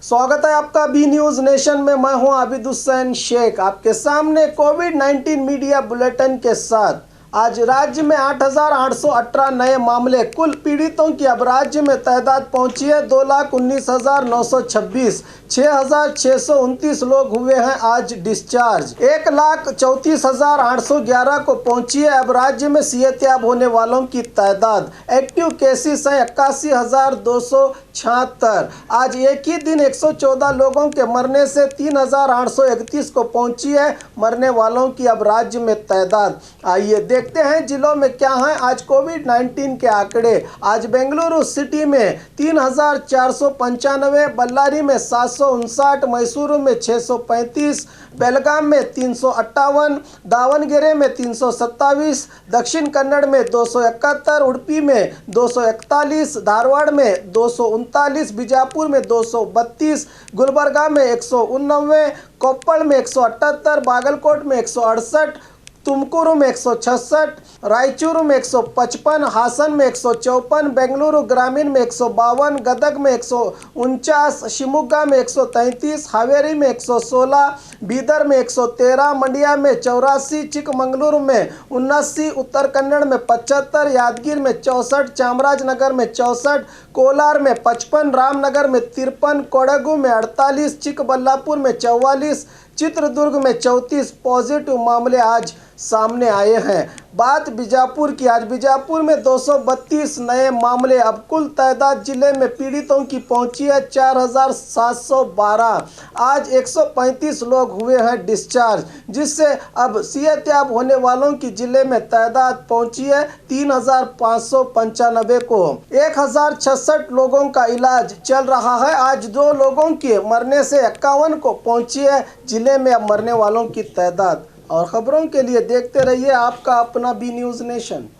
स्वागत है आपका बी न्यूज़ नेशन में। मैं हूं आबिद हुसैन शेख, आपके सामने कोविड-19 मीडिया बुलेटिन के साथ। आज राज्य में 8,818 नए मामले, कुल पीड़ितों की अब राज्य में तादाद पहुंची है 2,19,926। 6,629 लोग हुए हैं आज डिस्चार्ज। 1,34,811 को पहुंची है अब राज्य में सेहतयाब होने वालों की तादाद। एक्टिव केसेस हैं 81,276। आज एक ही दिन 114 लोगों के मरने से 3,831 को पहुंची है मरने वालों की अब राज्य में तादाद। आइए देखते हैं जिलों में क्या है आज कोविड-19 के आंकड़े। आज बेंगलुरु सिटी में 3,495, बल्लारी में 759, मैसूरू में 635, बेलगाम में 358, दावणगेरे में 327, दक्षिण कन्नड़ में 271, उडुपी में 241, धारवाड़ में 239, बीजापुर में 232, गुलबर्गा में 189, कोप्पल में 178, बागलकोट में 168, तुमकुरु में 166, रायचूरू में 155, हासन में 154, बेंगलुरु ग्रामीण में 152, गदग में 149, शिमोगा में 133, हावेरी में 116, बीदर में 113, मंडिया में 84, चिकमंगलुरु में 79, उत्तर कन्नड़ में 75, यादगीर में 64, चामराजनगर में 64, कोलार में 55, रामनगर में 53, कोडगु में 48, चिकबल्लापुर में 44, चित्रदुर्ग में 34 पॉजिटिव मामले आज सामने आए हैं। बात बीजापुर की, आज बीजापुर में 232 नए मामले। अब कुल तादाद जिले में पीड़ितों की पहुंची है 4,712। आज 135 लोग हुए हैं डिस्चार्ज, जिससे अब सेहतयाब होने वालों की जिले में तादाद पहुंची है 3,595 को। 1,066 लोगों का इलाज चल रहा है। आज 2 लोगों के मरने से 51 को पहुंची है जिले में अब मरने वालों की तादाद। और खबरों के लिए देखते रहिए आपका अपना बी न्यूज़ नेशन।